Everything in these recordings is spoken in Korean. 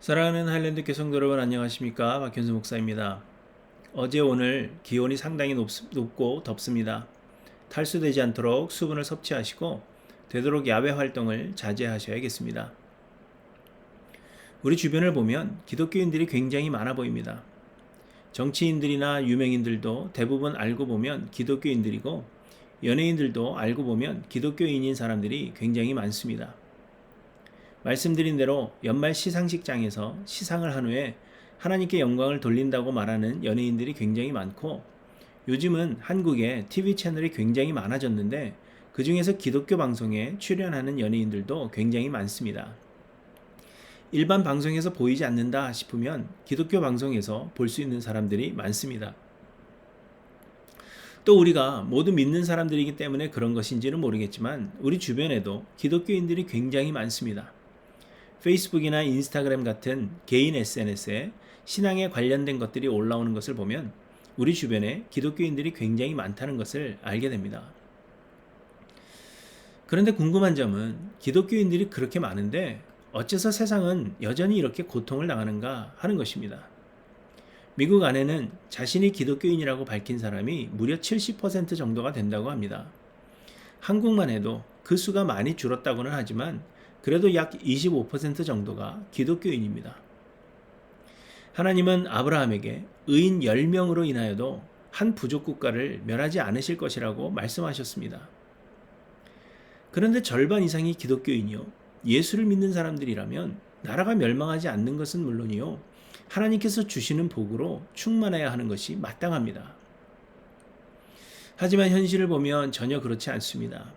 사랑하는 하일랜드 교성도 여러분 안녕하십니까? 박현수 목사입니다. 어제 오늘 기온이 상당히 높고 덥습니다. 탈수되지 않도록 수분을 섭취하시고 되도록 야외 활동을 자제하셔야겠습니다. 우리 주변을 보면 기독교인들이 굉장히 많아 보입니다. 정치인들이나 유명인들도 대부분 알고 보면 기독교인들이고 연예인들도 알고 보면 기독교인인 사람들이 굉장히 많습니다. 말씀드린 대로 연말 시상식장에서 시상을 한 후에 하나님께 영광을 돌린다고 말하는 연예인들이 굉장히 많고, 요즘은 한국에 TV 채널이 굉장히 많아졌는데 그 중에서 기독교 방송에 출연하는 연예인들도 굉장히 많습니다. 일반 방송에서 보이지 않는다 싶으면 기독교 방송에서 볼 수 있는 사람들이 많습니다. 또 우리가 모두 믿는 사람들이기 때문에 그런 것인지는 모르겠지만 우리 주변에도 기독교인들이 굉장히 많습니다. 페이스북이나 인스타그램 같은 개인 SNS에 신앙에 관련된 것들이 올라오는 것을 보면 우리 주변에 기독교인들이 굉장히 많다는 것을 알게 됩니다. 그런데 궁금한 점은 기독교인들이 그렇게 많은데 어째서 세상은 여전히 이렇게 고통을 당하는가 하는 것입니다. 미국 안에는 자신이 기독교인이라고 밝힌 사람이 무려 70% 정도가 된다고 합니다. 한국만 해도 그 수가 많이 줄었다고는 하지만 그래도 약 25% 정도가 기독교인입니다. 하나님은 아브라함에게 의인 10명으로 인하여도 한 부족 국가를 멸하지 않으실 것이라고 말씀하셨습니다. 그런데 절반 이상이 기독교인이요, 예수를 믿는 사람들이라면 나라가 멸망하지 않는 것은 물론이요, 하나님께서 주시는 복으로 충만해야 하는 것이 마땅합니다. 하지만 현실을 보면 전혀 그렇지 않습니다.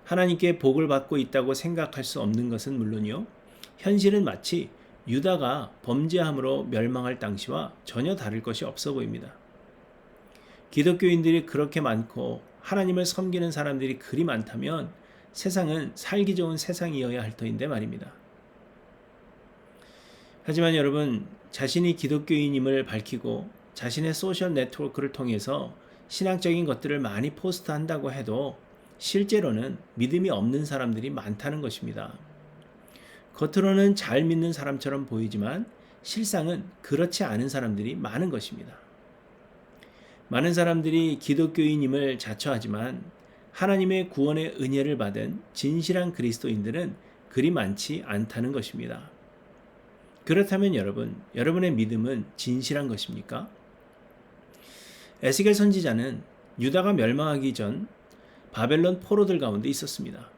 하나님께 복을 받고 있다고 생각할 수 없는 것은 물론이요, 현실은 마치 유다가 범죄함으로 멸망할 당시와 전혀 다를 것이 없어 보입니다. 기독교인들이 그렇게 많고 하나님을 섬기는 사람들이 그리 많다면 세상은 살기 좋은 세상이어야 할 터인데 말입니다. 하지만 여러분, 자신이 기독교인임을 밝히고 자신의 소셜 네트워크를 통해서 신앙적인 것들을 많이 포스트한다고 해도 실제로는 믿음이 없는 사람들이 많다는 것입니다. 겉으로는 잘 믿는 사람처럼 보이지만 실상은 그렇지 않은 사람들이 많은 것입니다. 많은 사람들이 기독교인임을 자처하지만 하나님의 구원의 은혜를 받은 진실한 그리스도인들은 그리 많지 않다는 것입니다. 그렇다면 여러분의 믿음은 진실한 것입니까? 에스겔 선지자는 유다가 멸망하기 전 바벨론 포로들 가운데 있었습니다.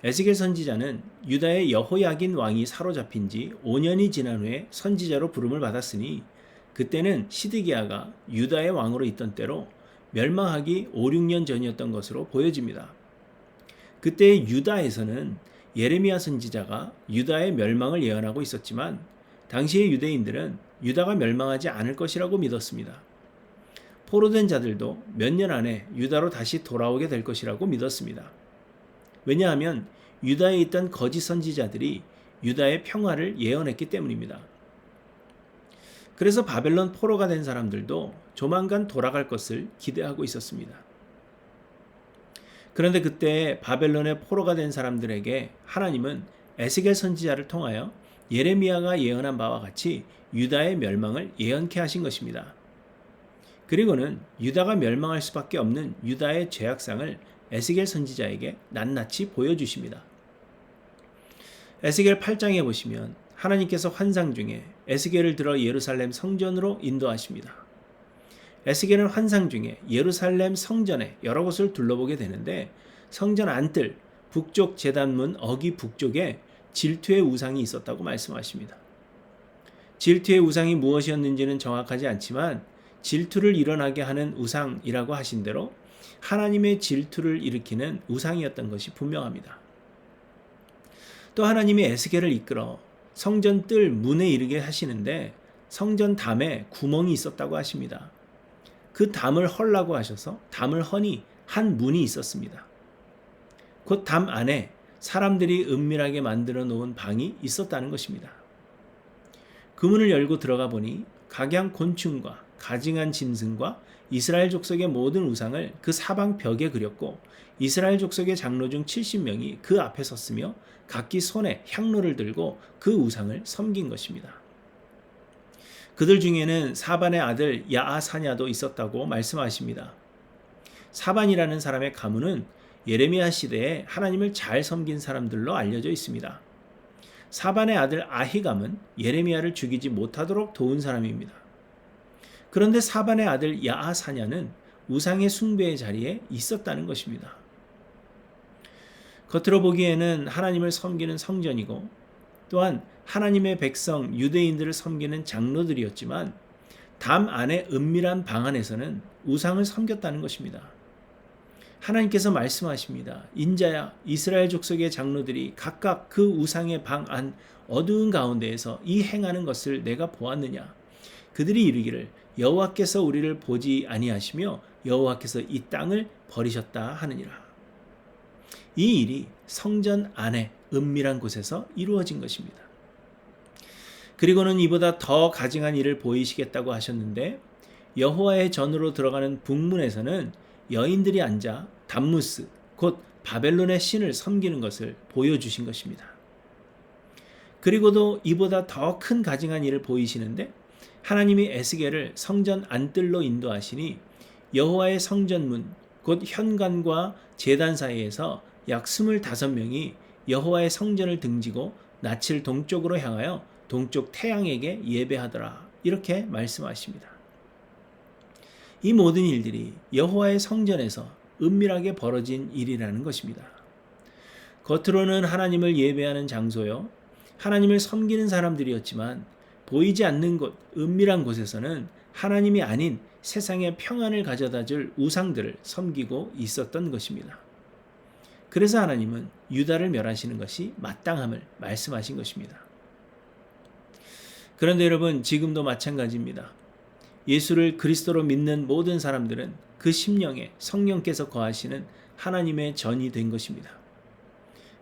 에스겔 선지자는 유다의 여호야긴 왕이 사로잡힌 지 5년이 지난 후에 선지자로 부름을 받았으니 그때는 시드기야가 유다의 왕으로 있던 때로 멸망하기 5, 6년 전이었던 것으로 보여집니다. 그때 유다에서는 예레미야 선지자가 유다의 멸망을 예언하고 있었지만 당시의 유대인들은 유다가 멸망하지 않을 것이라고 믿었습니다. 포로된 자들도 몇 년 안에 유다로 다시 돌아오게 될 것이라고 믿었습니다. 왜냐하면 유다에 있던 거짓 선지자들이 유다의 평화를 예언했기 때문입니다. 그래서 바벨론 포로가 된 사람들도 조만간 돌아갈 것을 기대하고 있었습니다. 그런데 그때 바벨론의 포로가 된 사람들에게 하나님은 에스겔 선지자를 통하여 예레미야가 예언한 바와 같이 유다의 멸망을 예언케 하신 것입니다. 그리고는 유다가 멸망할 수밖에 없는 유다의 죄악상을 에스겔 선지자에게 낱낱이 보여주십니다. 에스겔 8장에 보시면 하나님께서 환상 중에 에스겔을 들어 예루살렘 성전으로 인도하십니다. 에스겔은 환상 중에 예루살렘 성전의 여러 곳을 둘러보게 되는데 성전 안뜰 북쪽 제단문 어기 북쪽에 질투의 우상이 있었다고 말씀하십니다. 질투의 우상이 무엇이었는지는 정확하지 않지만 질투를 일어나게 하는 우상이라고 하신 대로 하나님의 질투를 일으키는 우상이었던 것이 분명합니다. 또 하나님이 에스겔을 이끌어 성전 뜰 문에 이르게 하시는데 성전 담에 구멍이 있었다고 하십니다. 그 담을 헐라고 하셔서 담을 허니 한 문이 있었습니다. 곧 담 안에 사람들이 은밀하게 만들어 놓은 방이 있었다는 것입니다. 그 문을 열고 들어가 보니 각양 곤충과 가증한 짐승과 이스라엘 족속의 모든 우상을 그 사방 벽에 그렸고 이스라엘 족속의 장로 중 70명이 그 앞에 섰으며 각기 손에 향로를 들고 그 우상을 섬긴 것입니다. 그들 중에는 사반의 아들 야아사냐도 있었다고 말씀하십니다. 사반이라는 사람의 가문은 예레미야 시대에 하나님을 잘 섬긴 사람들로 알려져 있습니다. 사반의 아들 아히감은 예레미야를 죽이지 못하도록 도운 사람입니다. 그런데 사반의 아들 야아사냐는 우상의 숭배의 자리에 있었다는 것입니다. 겉으로 보기에는 하나님을 섬기는 성전이고 또한 하나님의 백성 유대인들을 섬기는 장로들이었지만 담 안의 은밀한 방 안에서는 우상을 섬겼다는 것입니다. 하나님께서 말씀하십니다. 인자야, 이스라엘 족속의 장로들이 각각 그 우상의 방 안 어두운 가운데에서 이 행하는 것을 내가 보았느냐. 그들이 이르기를 여호와께서 우리를 보지 아니하시며 여호와께서 이 땅을 버리셨다 하느니라. 이 일이 성전 안에 은밀한 곳에서 이루어진 것입니다. 그리고는 이보다 더 가증한 일을 보이시겠다고 하셨는데 여호와의 전으로 들어가는 북문에서는 여인들이 앉아 담무스 곧 바벨론의 신을 섬기는 것을 보여주신 것입니다. 그리고도 이보다 더 큰 가증한 일을 보이시는데 하나님이 에스겔을 성전 안뜰로 인도하시니 여호와의 성전문 곧 현관과 제단 사이에서 약 25명이 여호와의 성전을 등지고 낯을 동쪽으로 향하여 동쪽 태양에게 예배하더라. 이렇게 말씀하십니다. 이 모든 일들이 여호와의 성전에서 은밀하게 벌어진 일이라는 것입니다. 겉으로는 하나님을 예배하는 장소요, 하나님을 섬기는 사람들이었지만 보이지 않는 곳, 은밀한 곳에서는 하나님이 아닌 세상의 평안을 가져다 줄 우상들을 섬기고 있었던 것입니다. 그래서 하나님은 유다를 멸하시는 것이 마땅함을 말씀하신 것입니다. 그런데 여러분, 지금도 마찬가지입니다. 예수를 그리스도로 믿는 모든 사람들은 그 심령에 성령께서 거하시는 하나님의 전이 된 것입니다.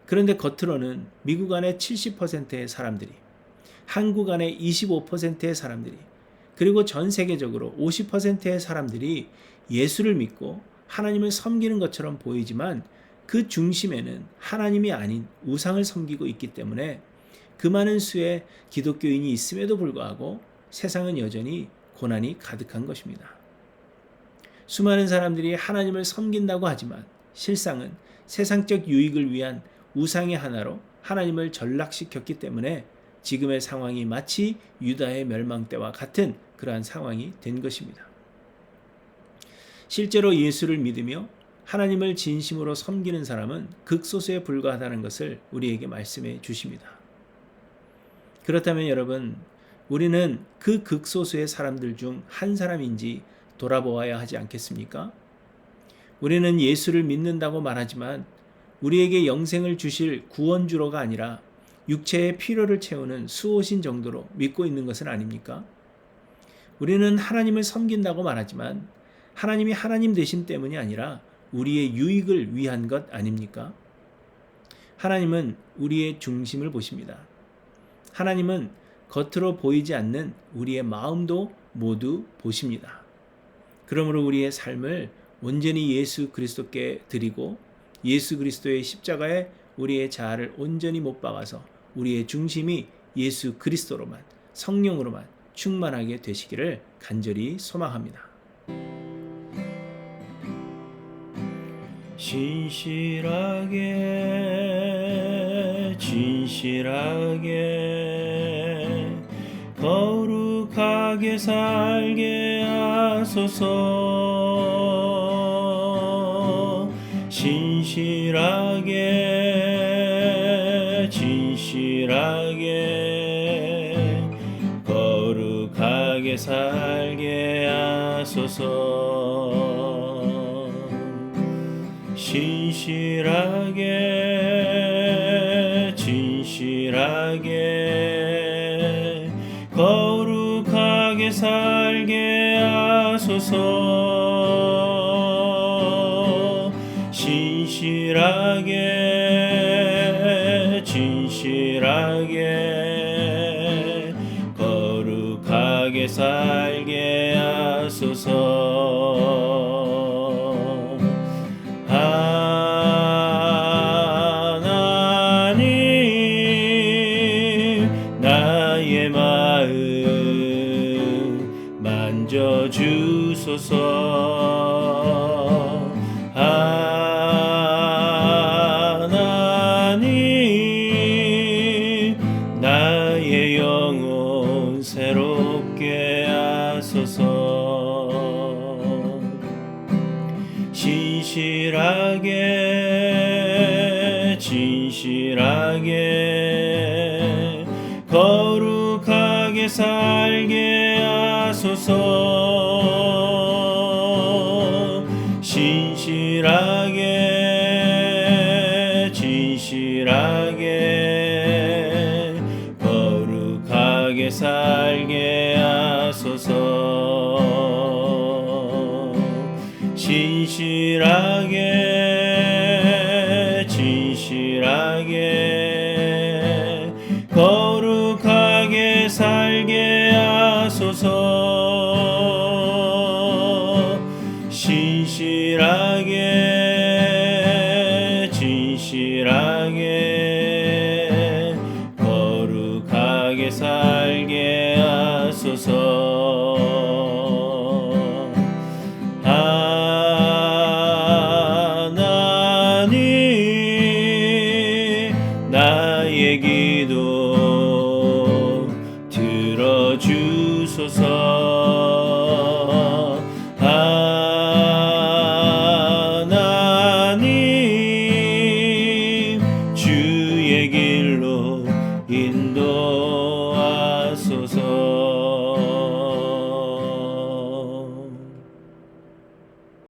그런데 겉으로는 미국 안에 70%의 사람들이, 한국 안에 25%의 사람들이, 그리고 전 세계적으로 50%의 사람들이 예수를 믿고 하나님을 섬기는 것처럼 보이지만 그 중심에는 하나님이 아닌 우상을 섬기고 있기 때문에 그 많은 수의 기독교인이 있음에도 불구하고 세상은 여전히 고난이 가득한 것입니다. 수많은 사람들이 하나님을 섬긴다고 하지만 실상은 세상적 유익을 위한 우상의 하나로 하나님을 전락시켰기 때문에 지금의 상황이 마치 유다의 멸망 때와 같은 그러한 상황이 된 것입니다. 실제로 예수를 믿으며 하나님을 진심으로 섬기는 사람은 극소수에 불과하다는 것을 우리에게 말씀해 주십니다. 그렇다면 여러분, 우리는 그 극소수의 사람들 중 한 사람인지 돌아보아야 하지 않겠습니까? 우리는 예수를 믿는다고 말하지만 우리에게 영생을 주실 구원주로가 아니라 육체의 필요를 채우는 수호신 정도로 믿고 있는 것은 아닙니까? 우리는 하나님을 섬긴다고 말하지만 하나님이 하나님 되심 때문이 아니라 우리의 유익을 위한 것 아닙니까? 하나님은 우리의 중심을 보십니다. 하나님은 겉으로 보이지 않는 우리의 마음도 모두 보십니다. 그러므로 우리의 삶을 온전히 예수 그리스도께 드리고 예수 그리스도의 십자가에 우리의 자아를 온전히 못 박아서 우리의 중심이 예수 그리스도로만, 성령으로만 충만하게 되시기를 간절히 소망합니다. 신실하게 진실하게 거룩하게 살게 하소서. 신실하게 진실하게 거룩하게 살게 하소서. 신실하게 진실하게 거룩하게 살게 하소서. 신실하게 진실하게 거룩하게 거룩하게 살게 하소서. 하나님 나의 마음 만져주소서. 하나님 나의 영혼 새롭게 하소서. 진실하게 거룩하게 살게 하소서. 진실하게 거룩하게 살게 하소서. 진실하게 거룩하게 살게 하소서. 진실하게 거룩하게 살게 하소서. 하나님 나의 기도 들어주소서.